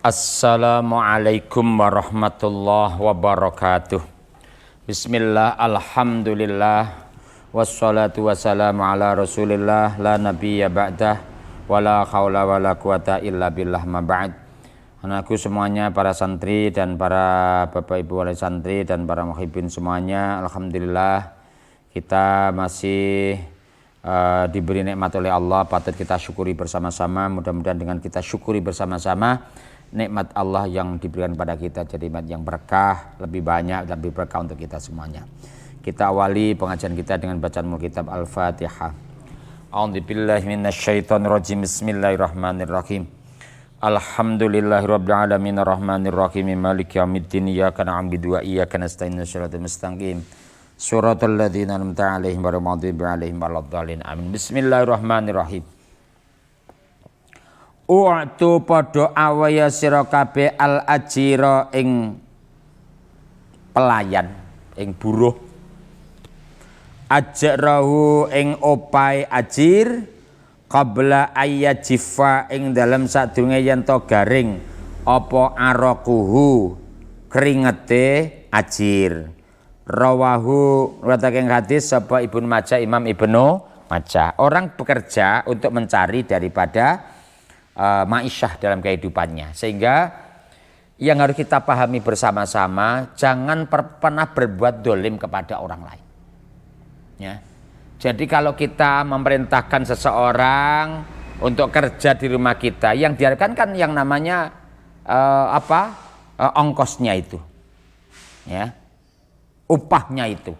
Assalamualaikum warahmatullahi wabarakatuh. Bismillah, alhamdulillah, wassalatu wassalamu ala rasulillah, la nabiyya ba'dah, wala khawla wala quwata illa billah ma ba'd. Anakku semuanya, para santri dan para bapak ibu wali santri dan para muhibbin semuanya, alhamdulillah kita masih diberi nikmat oleh Allah, patut kita syukuri bersama-sama. Mudah-mudahan dengan kita syukuri bersama-sama nikmat Allah yang diberikan pada kita jadi nikmat yang berkah, lebih banyak, lebih berkah untuk kita semuanya. Kita awali pengajian kita dengan bacaan kitab Al-Fatihah. A'udzubillahi minasyaitonirrajim. Bismillahirrahmanirrahim. Alhamdulillahirabbil alamin arrahmanir rahim maliki yaumiddin iyyaka na'budu wa iyyaka nasta'in ihdinas mustaqim siratal ladzina an'amta 'alaihim ghairil maghdubi 'alaihim waladdallin amin. Bismillahirrahmanirrahim. U'tu padha awaya sira kabeh al ajira ing pelayan, ing buruh, ajrahu ing opahe ajir, qabla ayyajifa ing dalem sadurunge yen to garing apa araquhu keringete ajir. Rawahu riwayatake hadis sapa Ibnu Majah, Imam Ibnu Majah. Orang bekerja untuk mencari daripada ma'isyah dalam kehidupannya, sehingga yang harus kita pahami bersama-sama, jangan pernah berbuat dolim kepada orang lain ya. Jadi kalau kita memerintahkan seseorang untuk kerja di rumah kita, yang diharapkan kan yang namanya ongkosnya itu ya, upahnya itu.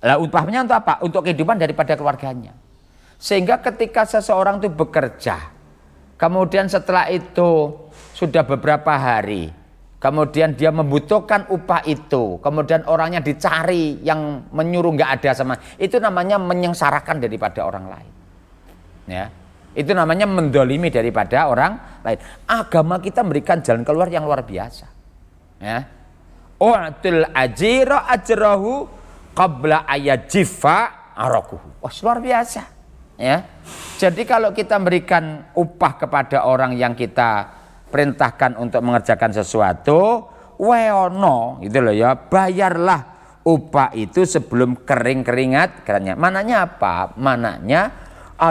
Lah upahnya untuk apa? Untuk kehidupan daripada keluarganya. Sehingga ketika seseorang itu bekerja, kemudian setelah itu sudah beberapa hari, kemudian dia membutuhkan upah itu, kemudian orangnya dicari yang menyuruh nggak ada sama, itu namanya menyengsarakan daripada orang lain. Ya, itu namanya mendolimi daripada orang lain. Agama kita memberikan jalan keluar yang luar biasa. Ya, u'tul ajira ajrahu qabla ayajifa arakuhu. Wah, luar biasa. Ya, jadi kalau kita memberikan upah kepada orang yang kita perintahkan untuk mengerjakan sesuatu, weono gitu loh ya, bayarlah upah itu sebelum kering keringat kerannya. Mananya apa? Mananya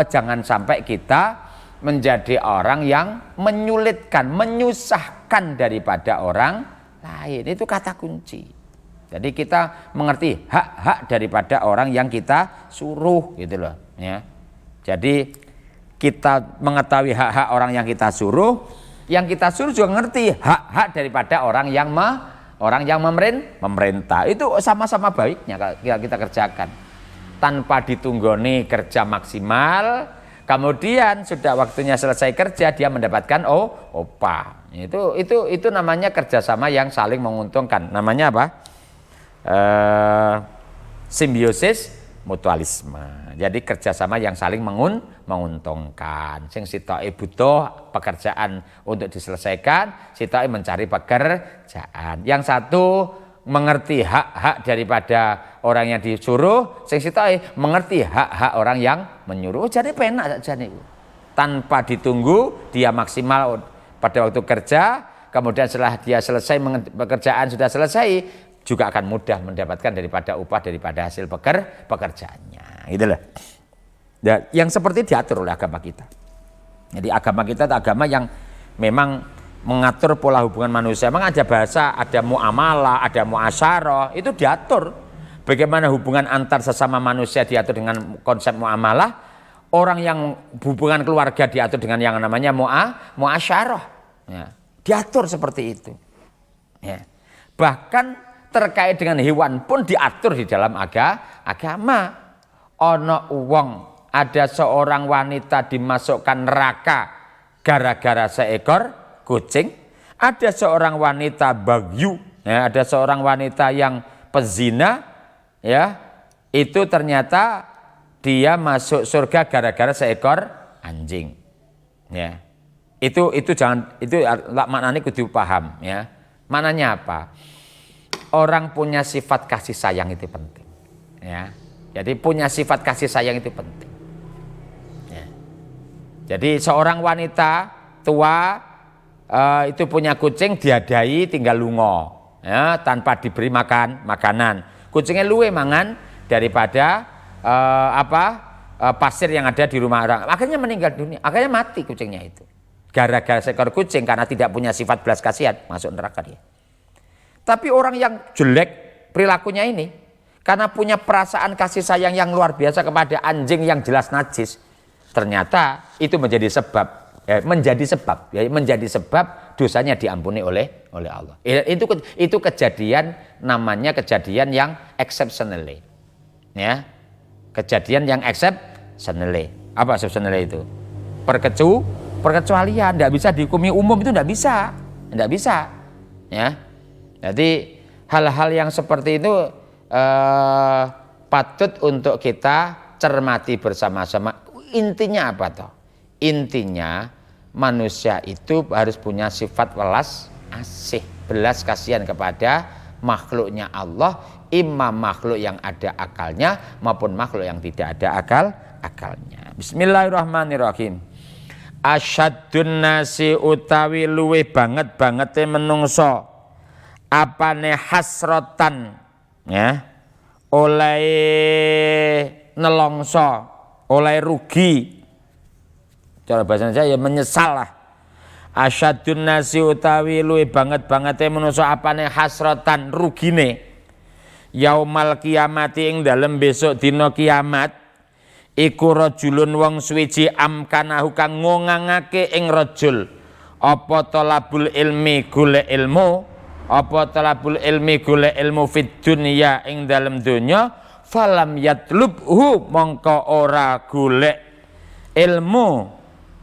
jangan sampai kita menjadi orang yang menyulitkan, menyusahkan daripada orang lain. Itu kata kunci. Jadi kita mengerti hak-hak daripada orang yang kita suruh gitu loh ya. Jadi kita mengetahui hak-hak orang yang kita suruh juga ngerti hak-hak daripada orang yang memerintah. Itu sama-sama baiknya kalau kita kerjakan. Tanpa ditunggoni kerja maksimal, kemudian sudah waktunya selesai kerja dia mendapatkan upah. Itu namanya kerjasama yang saling menguntungkan. Namanya apa? Simbiosis mutualisme. Jadi kerjasama yang saling menguntungkan. Sing sitoke butuh pekerjaan untuk diselesaikan, sitoke mencari pekerjaan. Yang satu mengerti hak-hak daripada orang yang disuruh, sing sitoke mengerti hak-hak orang yang menyuruh. Jadi penak saja nih. Tanpa ditunggu dia maksimal pada waktu kerja, kemudian setelah dia selesai pekerjaan sudah selesai, juga akan mudah mendapatkan daripada upah daripada hasil pekerjaannya. Gitu loh. Ya, yang seperti diatur oleh agama kita. Jadi agama kita itu agama yang memang mengatur pola hubungan manusia. Memang ada bahasa, ada muamalah, ada muasyarah, itu diatur. Bagaimana hubungan antar sesama manusia diatur dengan konsep muamalah, orang yang hubungan keluarga diatur dengan yang namanya muasyarah. Ya, diatur seperti itu. Ya. Bahkan terkait dengan hewan pun diatur di dalam agama. Ono wong, ada seorang wanita dimasukkan neraka gara-gara seekor kucing. Ada seorang wanita bagyu, ya, ada seorang wanita yang pezina, ya, itu ternyata dia masuk surga gara-gara seekor anjing. Ya, itu jangan, itu maknanya kudu paham, ya. Maknanya apa? Orang punya sifat kasih sayang itu penting, ya. Jadi punya sifat kasih sayang itu penting. Ya. Jadi seorang wanita tua itu punya kucing diadai tinggal lungo, ya, tanpa diberi makanan. Kucingnya luwe mangan daripada pasir yang ada di rumah orang. Akhirnya meninggal dunia, akhirnya mati kucingnya itu. Gara-gara seekor kucing karena tidak punya sifat belas kasihan, masuk neraka dia. Tapi orang yang jelek perilakunya ini, karena punya perasaan kasih sayang yang luar biasa kepada anjing yang jelas najis, ternyata itu menjadi sebab dosanya diampuni oleh Allah. Itu kejadian, namanya kejadian yang exceptionally, ya, kejadian yang exceptionally. Apa exceptionally itu? Perkecualian, tidak bisa dihukumi umum, itu tidak bisa, ya. Jadi hal-hal yang seperti itu patut untuk kita cermati bersama-sama. Intinya apa toh? Intinya manusia itu harus punya sifat welas asih, belas kasihan kepada makhluknya Allah, imam makhluk yang ada akalnya maupun makhluk yang tidak ada akalnya. Bismillahirrahmanirrahim. Asyadun nasi utawi luwe banget menungso apane hasrotan, ya, oleh nelongso, oleh rugi, cara bahasa saya ya menyesal lah. Asyadun nasi utawi luwe banget menungso apane hasrotan rugine yaumal kiamati ing dalem besok dina kiamat. Iku rajulun wong suwiji amkanahu kang ngongangake ing rajul apa talabul ilmi golek ilmu fid dunya ing dalem donya falam yatlubhu mongko ora golek ilmu,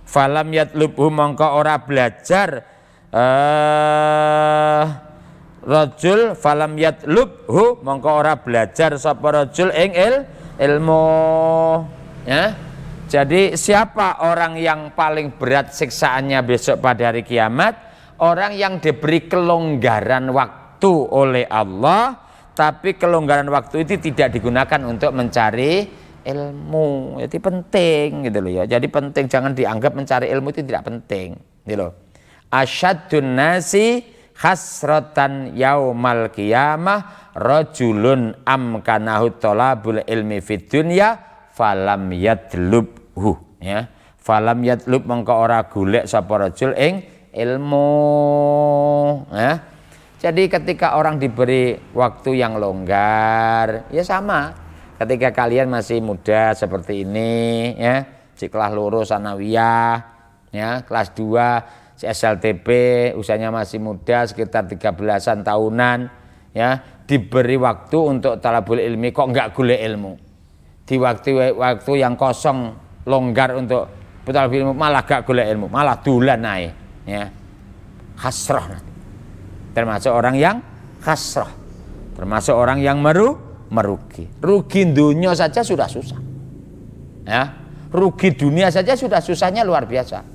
falam yatlubhu mongko ora belajar, rajul falam yatlubhu mongko ora belajar sapa rajul ing ilmu, ya. Jadi siapa orang yang paling berat siksaannya besok pada hari kiamat? Orang yang diberi kelonggaran waktu oleh Allah, tapi kelonggaran waktu itu tidak digunakan untuk mencari ilmu. Jadi penting gitu loh ya. Jadi penting, jangan dianggap mencari ilmu itu tidak penting gitu loh. Asyadun nasi hasratan yaumal qiyamah rajulun amkanahu talabul ilmi fid dunya falam yatlubhu, ya. Falam yatlub mongko ora golek sapa rajul ing ilmu, ya. Jadi ketika orang diberi waktu yang longgar, ya sama. Ketika kalian masih muda seperti ini, ya, di kelas loro sanawiyah, ya, kelas 2 SLTP, usianya masih muda sekitar 13-an tahunan, ya, diberi waktu untuk talabul ilmi kok enggak golek ilmu. Di waktu yang kosong longgar untuk talabul ilmu malah enggak golek ilmu, malah dulan ae, ya. Hasrah nanti. Termasuk orang yang hasrah. Termasuk orang yang merugi. Rugi dunia saja sudah susah. Ya. Rugi dunia saja sudah susahnya luar biasa.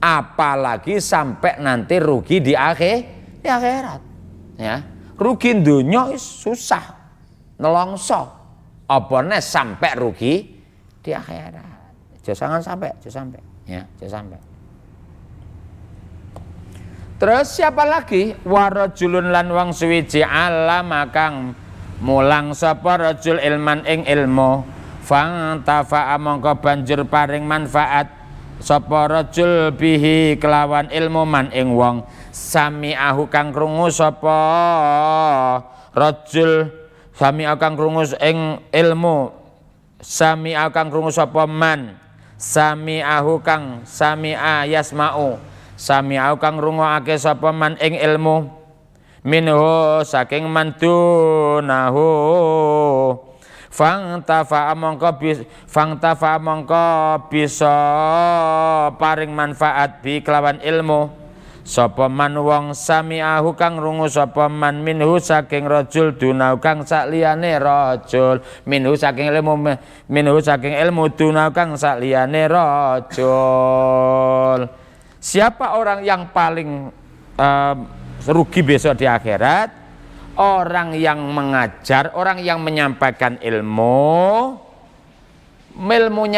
Apalagi sampai nanti rugi di akhirat, ya. Rugi dunia susah nelongso, apane sampai rugi di akhirat. Jangan sampai, ya, jangan sampai. Terus siapa lagi? Warajulun lan wong suwiji alama kang mulang sapa rajul ilman ing ilmu fang tafa'a mongko banjur paring manfaat sapa rajul bihi kelawan ilmu man ing wong sami'ahu kang krungu sapa rajul sami'ahu kang krungu ing ilmu sami'ahu kang krungu sapa man sami'ahu kang sami'a yasma'u sami'ahu kang ngrungokake sapa man ing ilmu minhu saking mantunahu fangtafa mongko bisa paring manfaat bi kelawan ilmu sapa man wong sami'ahu kang rungu sapa man minhu saking rajul dunau kang sakliyane rajul minhu saking ilmu dunau kang sakliyane rajul. Siapa orang yang paling rugi besok di akhirat? Orang yang mengajar, orang yang menyampaikan ilmunya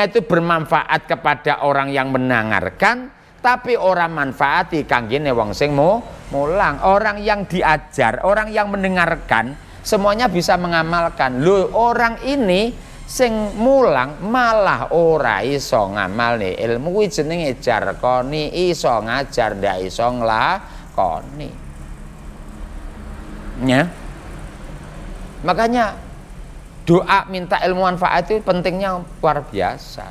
itu bermanfaat kepada orang yang mendengarkan, tapi orang manfaati kanggene wong sing mulang. Orang yang diajar, orang yang mendengarkan, semuanya bisa mengamalkan. Lho, orang ini sing mulang malah ora iso ngamalne ilmu kuwi jenenge jarkoni, iso ngajar ndak iso nglakoni. Ya. Makanya doa minta ilmu manfaat itu pentingnya luar biasa.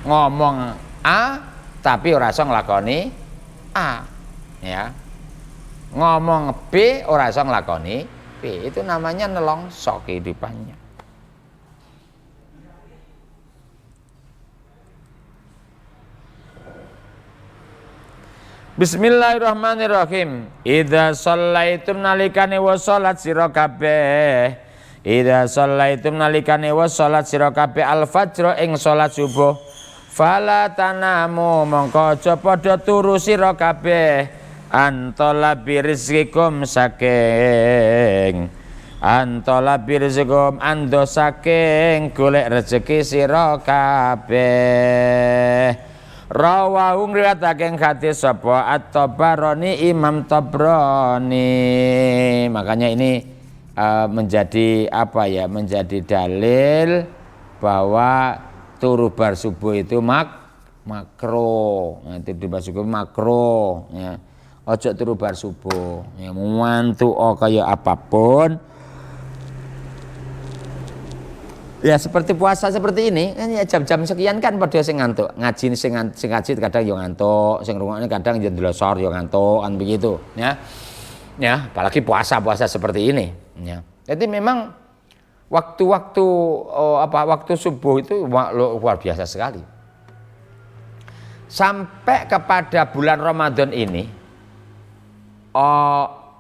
Ngomong A tapi ora iso nglakoni A, ya. Ngomong B ora iso nglakoni B, itu namanya nelongso kehidupannya. Bismillahirrahmanirrahim. Idza shallaitum nalikane wa salat sira kabeh. Idza shallaitum nalikane wa salat sira kabeh al-fajr ing salat subuh. Fala tanamu mongko aja padha turu sira kabeh antola birizqikum saking antola birizqikum ando saking golek rezeki sira kabeh. Rawahu ngriwayatake hadis sapa At-Tabarani Imam Tabrani. Makanya ini menjadi apa ya, menjadi dalil bahwa turu bar subuh itu makro. Nanti turu bar subuh makro ya. Ojo turu bar subuh ya, mantu kaya apapun. Ya seperti puasa seperti ini kan ya jam-jam sekian kan pada sing ngantuk. Ngaji sing ngaji kadang yo ngantuk, sing ngrungokne kadang yo ndelosor yo ngantuk kan begitu ya. Ya, apalagi puasa-puasa seperti ini ya. Jadi memang waktu-waktu waktu subuh itu luar biasa sekali. Sampai kepada bulan Ramadan ini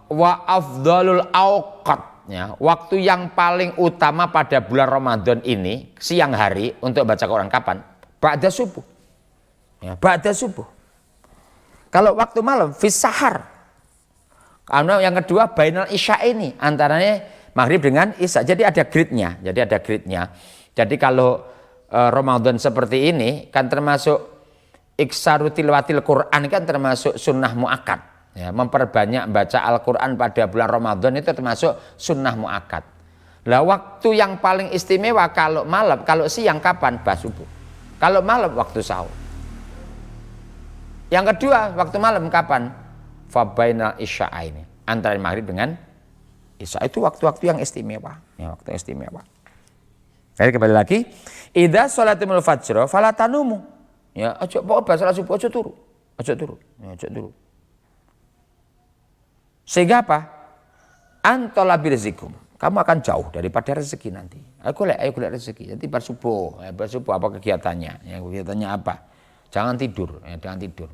wa afdhalul awqat ya, waktu yang paling utama pada bulan Ramadan ini siang hari untuk baca Quran kapan? Ba'da subuh. Ya, ba'da subuh. Kalau waktu malam fis sahar. Karena yang kedua bainal isya ini antaranya maghrib dengan isya. Jadi ada gridnya. Jadi kalau Ramadan seperti ini kan termasuk iksaru tilawatil Quran kan termasuk sunnah muakkad. Ya, memperbanyak baca Al-Quran pada bulan Ramadan itu termasuk sunnah muakkad. Lah waktu yang paling istimewa kalau malam, kalau siang kapan? Pas subuh. Kalau malam waktu sahur. Yang kedua waktu malam kapan? Fabainal isya'aini. Antara maghrib dengan isya itu waktu-waktu yang istimewa. Ya, waktu istimewa. Jadi kembali lagi, idza sholatimul fajr fala tanumu. Ya, aja pokok salat subuh aja turu. Aja turu. Ya, aja turu. Sehingga apa? Antola birzikum. Kamu akan jauh daripada rezeki nanti. Ayo golek rezeki. Jadi bar subuh apa kegiatannya? Ya, kegiatannya apa? Jangan tidur, ya, jangan tidur.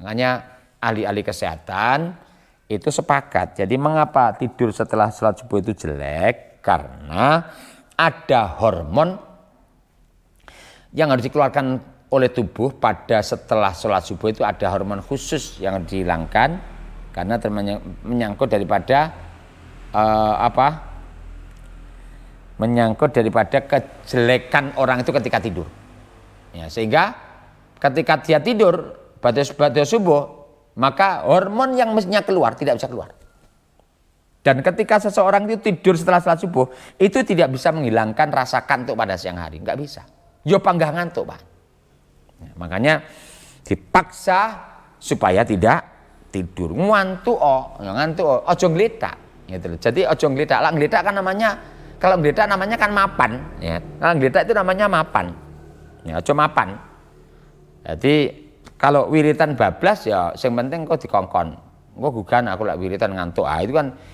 Makanya ahli-ahli kesehatan itu sepakat. Jadi mengapa tidur setelah salat subuh itu jelek? Karena ada hormon yang harus dikeluarkan oleh tubuh pada setelah salat subuh itu ada hormon khusus yang dihilangkan. Karena menyangkut daripada menyangkut daripada kejelekan orang itu ketika tidur. Ya, sehingga ketika dia tidur pada subuh, maka hormon yang mestinya keluar tidak bisa keluar. Dan ketika seseorang itu tidur setelah salat subuh, itu tidak bisa menghilangkan rasa kantuk pada siang hari, nggak bisa. Yo panggah ngantuk, Pak. Ya, makanya dipaksa supaya tidak tidur. Ngantuk ojo ngledak gitu. Jadi ojo ngledak. Lah ngledak kan namanya, kalau ngledak namanya kan mapan ya. Kalau ngledak itu namanya mapan. Ya, ojo mapan. Jadi kalau wiritan bablas ya yang penting kok dikongkon. Kok gugan aku lak wiritan ngantuk. Ah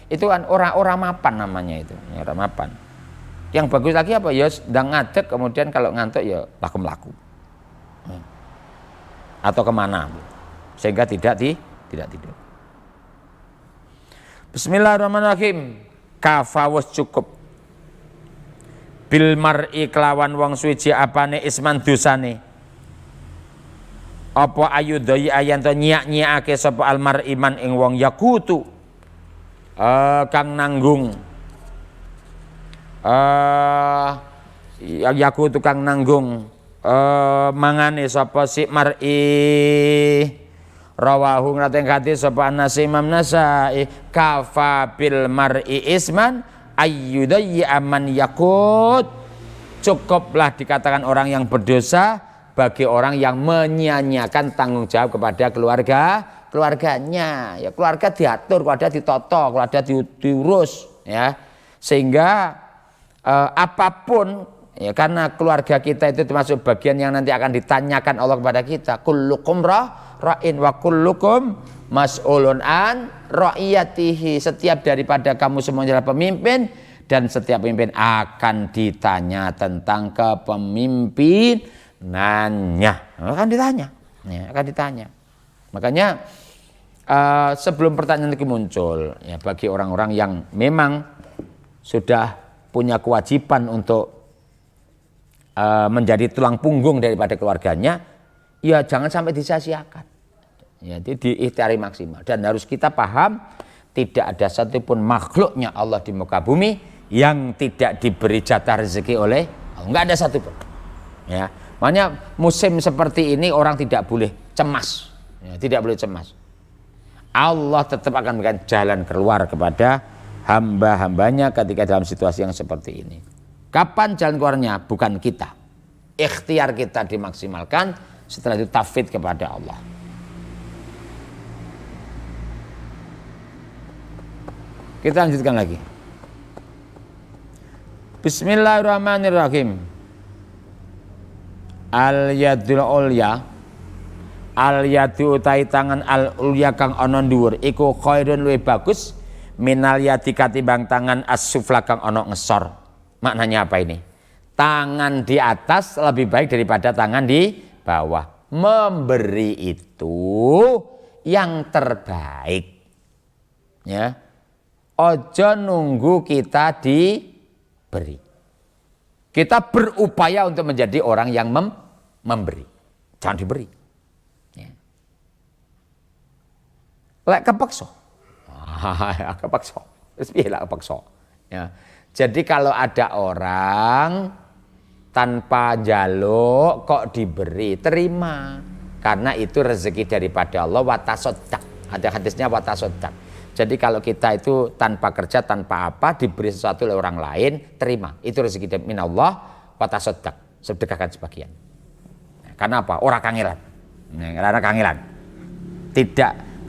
itu kan orang mapan namanya itu. Ya, orang mapan. Yang bagus lagi apa ya sedang ngadeg kemudian kalau ngantuk ya laku-laku. Atau kemana sehingga tidak tidur. Bismillahirrahmanirrahim. Kafawus cukup bil mar'i kelawan wong suci apane isman dosane. Apa ayudai ayanto nyiak-nyiake sapa al mar'i man ing wong yakutu kang nanggung yakutu kang nanggung mangane sapa si mar'i rawahu ngateng hadis sapa Anas Imam Nasai kafa bil mar'i isman ayyudayyi aman yakut, cukuplah dikatakan orang yang berdosa bagi orang yang menyia-nyiakan tanggung jawab kepada keluarganya. Ya keluarga diatur, keluarga ditoto, keluarga diurus ya. Sehingga apapun ya, karena keluarga kita itu termasuk bagian yang nanti akan ditanyakan Allah kepada kita. Kullukum ra'in wa kullukum mas'ulun an ra'iyatihi. Setiap daripada kamu semuanya adalah pemimpin, dan setiap pemimpin akan ditanya tentang kepemimpinannya. Akan ditanya, ya, akan ditanya. Makanya sebelum pertanyaan itu muncul, ya, bagi orang-orang yang memang sudah punya kewajiban untuk menjadi tulang punggung daripada keluarganya, ya jangan sampai disia-siakan. Ya, itu diikhtiari maksimal, dan harus kita paham tidak ada satupun makhluknya Allah di muka bumi yang tidak diberi jatah rezeki oleh Allah. Enggak ada satupun. Ya, makanya musim seperti ini orang tidak boleh cemas. Ya, tidak boleh cemas. Allah tetap akan memberikan jalan keluar kepada hamba-hambanya ketika dalam situasi yang seperti ini. Kapan jalan keluarnya? Bukan kita. Ikhtiar kita dimaksimalkan, setelah itu tafwid kepada Allah. Kita lanjutkan lagi. Bismillahirrahmanirrahim. Al-yadul ulya, al-yadu utai tangan al-ulya kang ana dhuwur iku khairun luwih bagus minal yadi katimbang tangan as-sufla kang ana ngesor. Maknanya apa ini? Tangan di atas lebih baik daripada tangan di bawah. Memberi itu yang terbaik. Ya. Ojo nunggu kita diberi. Kita berupaya untuk menjadi orang yang memberi. Jangan diberi. Ya. Lek kepeksa. Kepeksa. Wis piye lek kepeksa. Ya. Jadi kalau ada orang tanpa jaluk kok diberi, terima. Karena itu rezeki daripada Allah, watasodak. Ada hadisnya watasodak. Jadi kalau kita itu tanpa kerja, tanpa apa, diberi sesuatu oleh orang lain, terima. Itu rezeki minallah, watasodak. Sedekahkan sebagian. Karena apa? Orang kangelan. Karena kangelan.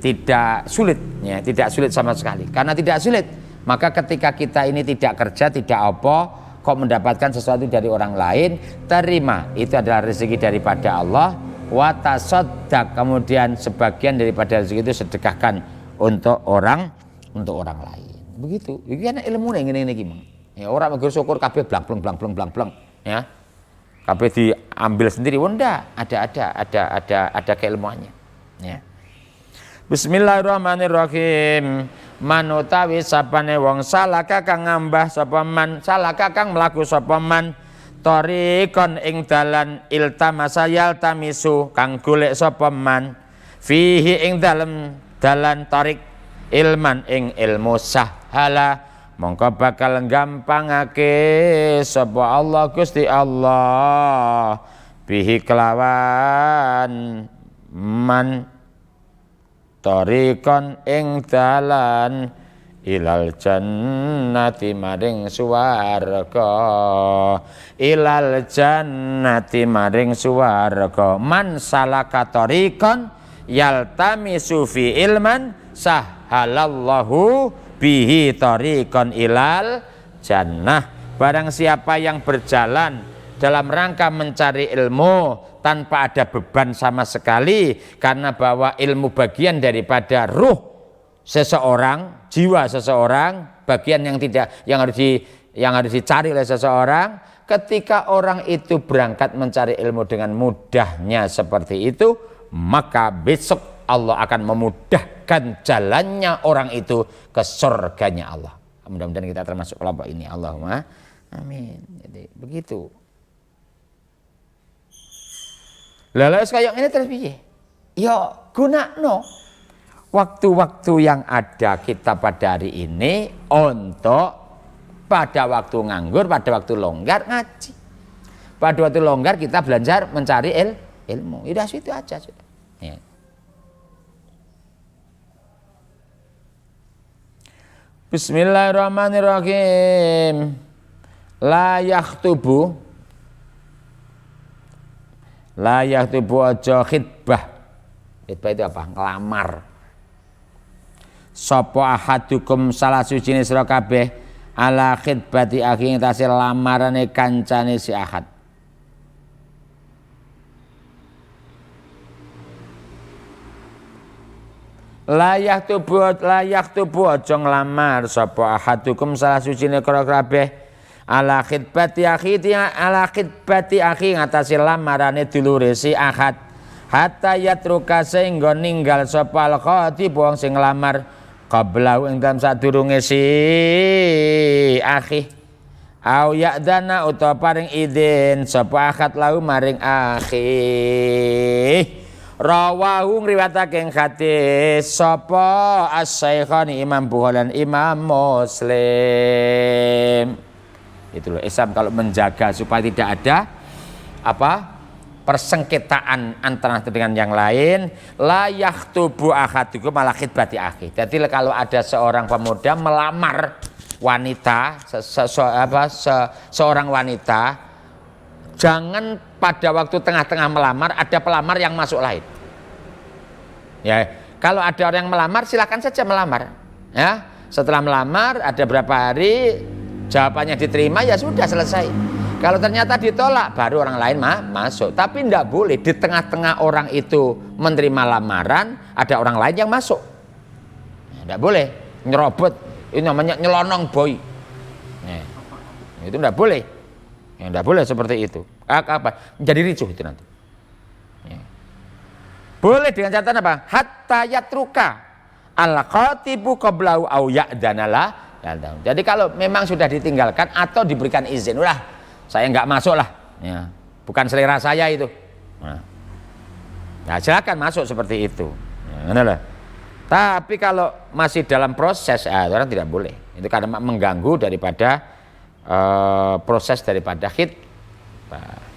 Tidak sulit. Ya, tidak sulit sama sekali. Karena tidak sulit. Maka ketika kita ini tidak kerja, tidak apa, kok mendapatkan sesuatu dari orang lain, terima. Itu adalah rezeki daripada Allah. Watasodak. Kemudian sebagian daripada rezeki itu sedekahkan untuk orang lain. Begitu. Iki kan ilmu ngene iki, Mang. Ya ora menggur syukur kabeh blang-bleng ya. Kabeh diambil sendiri. Ndak, ada keilmuannya. Ya. Bismillahirrahmanirrahim. Manutawi sapane wong salaka kang ngambah sapa man, salaka kang mlaku sapa man tariqon ing dalan iltamasa yaltamisu kang golek sapa man fihi ing dalem dalan tarik ilman ing ilmu sahala mongko bakal gampangake sapa Allah Gusti Allah bihi kelawan man tariqon ing dalan ilal jannati maring swarga, ilal jannati maring swarga. Man salaka tariqon yaltamisu fi ilman sahhalallahu bihi tariqon ilal jannah. Barang siapa yang berjalan dalam rangka mencari ilmu tanpa ada beban sama sekali, karena bahwa ilmu bagian daripada ruh seseorang, jiwa seseorang, bagian yang harus dicari oleh seseorang. Ketika orang itu berangkat mencari ilmu dengan mudahnya seperti itu, maka besok Allah akan memudahkan jalannya orang itu ke surganya Allah. Mudah-mudahan kita termasuk kelompok ini. Allahumma amin. Jadi begitu. Lalu kayak ini terus piye? Ya gunakno waktu-waktu yang ada kita pada hari ini untuk pada waktu nganggur, pada waktu longgar ngaji. Pada waktu longgar kita belajar mencari ilmu. Udah situ aja sudah. Ya. Bismillahirrahmanirrahim. La yakhtubu aja khitbah. Khitbah itu apa? Ngelamar. Sapa ahadukum salah suci sira kabeh ala khitbati akhi ngtase lamarane kancane si ahad. Layak tubuh aja nglamar sapa ahadukum salah suci kabeh ala khitbati akhi ngatasi lamarane dulure si ahad hatta yatruka sehingga ninggal sapa al-khatib wong sing nglamar qabla ing dalem sadurunge si akhi au ya'dana utawa paring idin sapa ahad lahu maring akhi. Rawahu ngriwatake hadis sapa as-Saikhani Imam Bukhari dan Imam Muslim. Itu loh Islam kalau menjaga supaya tidak ada persengketaan antara dengan yang lain. La yakhtubu ahadukum ala khitbati akhi. Jadi kalau ada seorang pemuda melamar wanita seorang wanita, jangan pada waktu tengah-tengah melamar ada pelamar yang masuk lain. Ya, kalau ada orang yang melamar silakan saja melamar. Ya, setelah melamar ada berapa hari jawabannya diterima ya sudah selesai. Kalau ternyata ditolak baru orang lain masuk. Tapi tidak boleh di tengah-tengah orang itu menerima lamaran ada orang lain yang masuk. Tidak boleh nyerobot. Ini namanya nyelonong boy. Itu tidak boleh. Tidak boleh seperti itu. Jadi ricuh itu nanti. Boleh dengan catatan apa? Hatta yatruka al-khatibu qablahu au ya'danala. Jadi kalau memang sudah ditinggalkan atau diberikan izin, udah saya nggak masuk lah. Ya, bukan selera saya itu. Nah, silakan masuk seperti itu. Ya, tapi kalau masih dalam proses, orang tidak boleh. Itu karena mengganggu daripada proses daripada khitbah.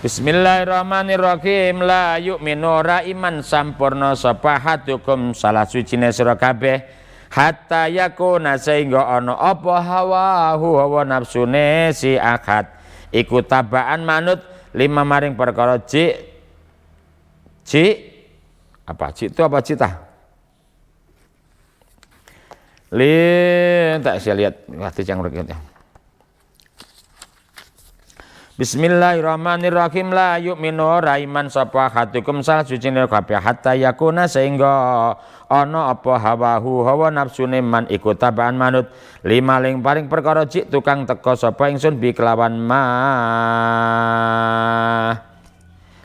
Bismillahirrahmanirrahim. La yu'minu ora iman sampurna sapa hadukum salah sucine sira kabeh hatta yakuna sehingga ana apa hawa nafsune si akad iku tabaan manut lima maring perkara ji itu apa cita tak saya lihat hadis yang berikutnya. Bismillahirrahmanirrahim. La yu'minu ora iman sapa hadukum salah suci kabeh hatta yakuna sehingga ana apa hawa nafsune man iku tabaan manut lima ling paring perkara jik tukang teka sapa ingsun bi kelawan ma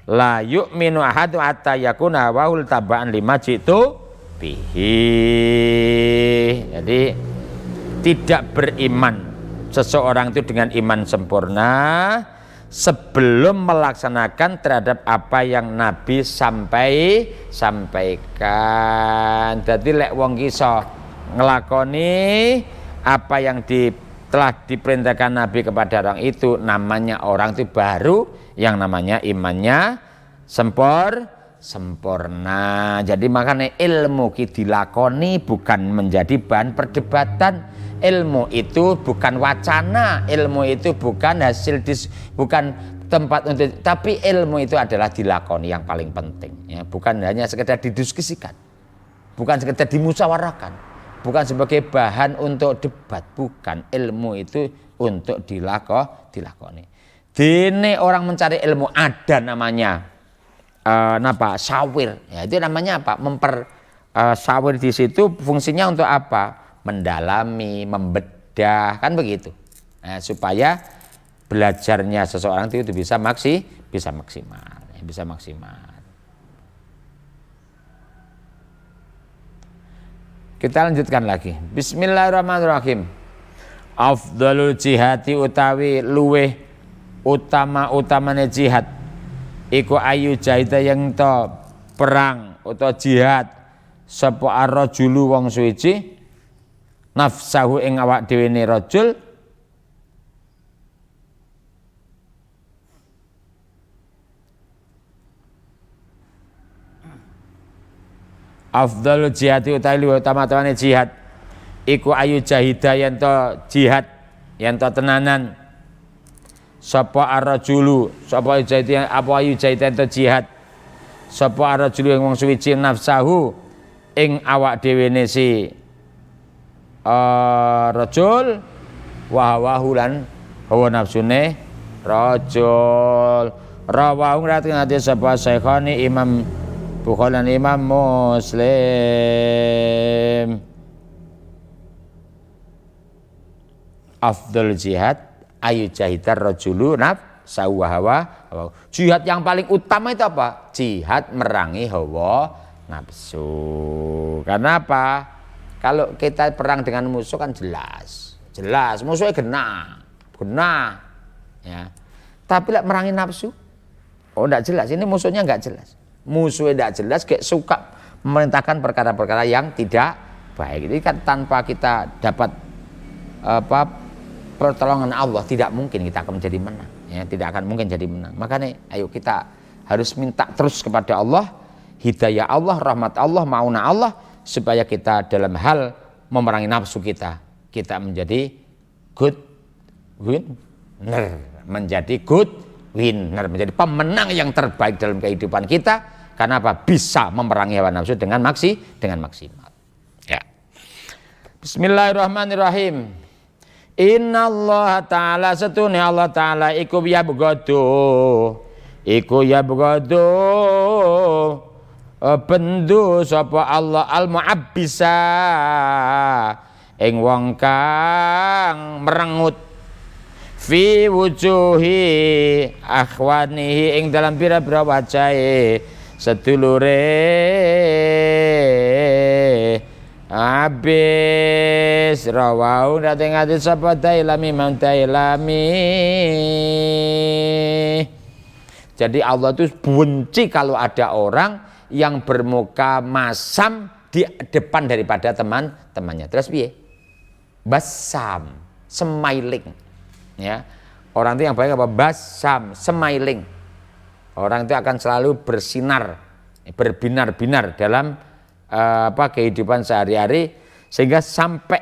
la yu'minu ahadu hatta yakuna wahul tabaan lima jitu bihi. Jadi tidak beriman seseorang itu dengan iman sempurna sebelum melaksanakan terhadap apa yang Nabi sampaikan. Jadi lek wong iso ngelakoni apa yang telah diperintahkan Nabi kepada orang itu, namanya orang itu baru yang namanya imannya sempurna. Jadi makanya ilmu ki dilakoni bukan menjadi bahan perdebatan. Ilmu itu bukan wacana, ilmu itu bukan bukan tempat untuk, tapi ilmu itu adalah dilakoni yang paling penting. Ya, bukan hanya sekedar didiskusikan, bukan sekedar dimusyawarahkan, bukan sebagai bahan untuk debat, bukan. Ilmu itu untuk dilakoni. Dene orang mencari ilmu ada namanya sawir. Ya, itu namanya apa? Sawir di situ fungsinya untuk apa? Mendalami, membedah, kan begitu. Nah, supaya belajarnya seseorang itu bisa maksimal. Kita lanjutkan lagi. Bismillahirrahmanirrahim. Afdalul jihati utawi luweh utamane jihad iku ayu jahida yang to perang utawa jihad sapa ar-rajulu wong suci nafsahu ing awak dhewe ne rajul Afdhalul jihad utawi luwih utama-utamane jihad iku ayu jahida yen to jihad yen to tenanan sapa arrajulu sapa jahid apa ayu jahid yen to jihad sapa arrajulu ing wong suwiji nafsahu ing awak dhewe ne si rajul wa lan hawa nafsune rajul rawahu ngati sapa Syekhani Imam Bukhari lan Imam Muslim. Afdal jihad ayu jahidar rajulu nafsahu wa hawa. Jihad yang paling utama itu apa? Jihad merangi hawa nafsu. Karena apa? Kalau kita perang dengan musuh kan jelas musuhnya genah ya. Tapi lek merangi nafsu, enggak jelas. Ini musuhnya enggak jelas. Musuhnya enggak jelas, kayak suka memerintahkan perkara-perkara yang tidak baik. Ini kan tanpa kita dapat pertolongan Allah, tidak mungkin kita akan menjadi menang. Ya, tidak akan mungkin jadi menang. Makanya, ayo kita harus minta terus kepada Allah, hidayah Allah, rahmat Allah, mauna Allah, supaya kita dalam hal memerangi nafsu kita menjadi good winner, menjadi menjadi pemenang yang terbaik dalam kehidupan kita. Karena apa? Bisa memerangi hawa nafsu dengan maksimal. Ya. Bismillahirrahmanirrahim. Inna Allah Ta'ala setune Allah Ta'ala iku yabghadu bendu sapa Allah al-mu'abbisa ing wong kang merengut fi wujuhi akhwanihi ing dalam pira-pira wajahe sedulure abis rawau dateng ati sapa Dailami Imam Dailami. Jadi Allah itu benci kalau ada orang yang bermuka masam di depan daripada teman-temannya. Terus piye? Basam, smiling. Ya. Orang itu yang baik apa? Basam, smiling. Orang itu akan selalu bersinar, berbinar-binar dalam kehidupan sehari-hari, sehingga sampai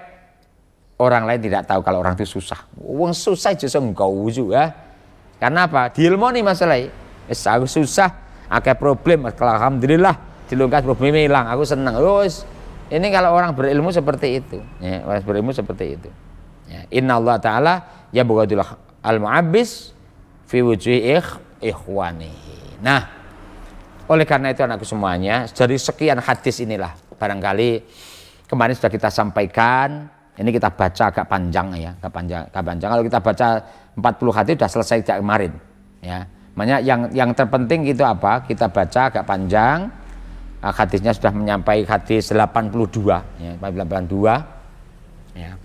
orang lain tidak tahu kalau orang itu susah. Wong susah justru engkau juga. Karena apa? Diilmoni masalah. Aku susah, akeh problem, alhamdulillah dilungkas problemnya hilang, aku senang. Ini kalau orang berilmu seperti itu, ya, orang berilmu seperti itu. Ya. Inna Allah Ta'ala yabghadul al-mu'abbis fi wujuhi ikhwanihi. Nah, oleh karena itu anakku semuanya, dari sekian hadis inilah barangkali kemarin sudah kita sampaikan. Ini kita baca agak panjang ya, agak panjang. Kalau kita baca 40 hadis sudah selesai sejak kemarin. Ya, makanya yang terpenting itu apa? Kita baca agak panjang. Hadisnya sudah menyampai hadis 82, ya, 82. Ya.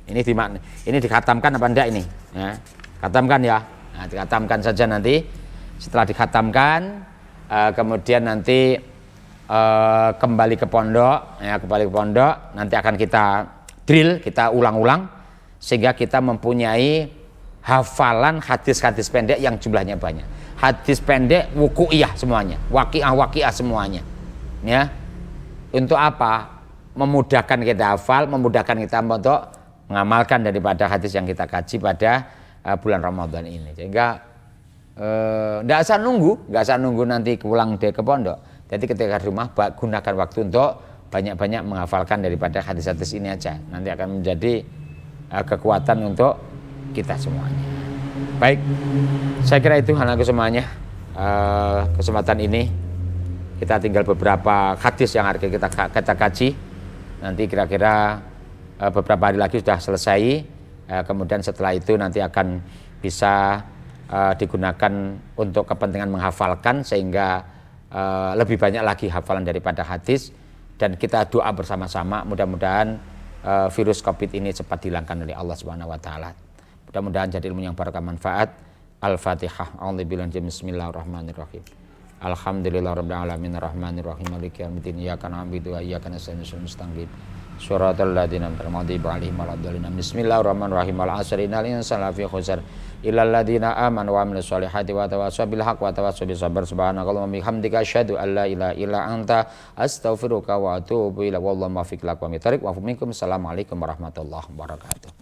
Ini dikhatamkan apa enggak ini? Ya, khatamkan ya. Nah, dikhatamkan saja nanti. Setelah dikhatamkan, kemudian nanti kembali ke pondok, ya, nanti akan kita drill, kita ulang-ulang sehingga kita mempunyai hafalan hadis-hadis pendek yang jumlahnya banyak. Hadis pendek wuku'iyah semuanya, waqi'ah semuanya. Ya. Untuk apa? Memudahkan kita hafal, memudahkan kita untuk mengamalkan daripada hadis yang kita kaji pada bulan Ramadan ini. Sehingga nggak usah nunggu nanti pulang ke pondok. Jadi ketika di rumah gunakan waktu untuk banyak-banyak menghafalkan daripada hadis-hadis ini aja. Nanti akan menjadi kekuatan untuk kita semuanya. Baik, saya kira itu anakku semuanya. Kesempatan ini kita tinggal beberapa hadis yang harus kita kaji. Nanti kira-kira beberapa hari lagi sudah selesai. Kemudian setelah itu nanti akan bisa digunakan untuk kepentingan menghafalkan sehingga lebih banyak lagi hafalan daripada hadis, dan kita doa bersama-sama mudah-mudahan virus Covid ini cepat dihilangkan oleh Allah Subhanahu wa taala. Mudah-mudahan jadi ilmu yang barokah manfaat. Al-Fatihah. A'udzubillahi bismillahirrahmanirrahim. Alhamdulillahirabbil alamin arrahmanirrahim maliki yaumiddin iyyaka na'budu wa iyyaka nasta'in ihdinas siratal mustaqim Suratul ladzina an'amta 'alaihim waladdallin. Bismillahirrahmanirrahim. Al-'asri innal insana lafi khusr illal ladzina amanu wa 'amilus solihati wa tawassaw bil haqqi wa tawassaw bis sabr. Subhanakallahumma wa bihamdika asyhadu an la ilaha illa anta astaghfiruka wa atubu ilaik. Wallahu muwaffiq ila aqwamit thoriq wa minkum. Assalamualaikum warahmatullahi wabarakatuh.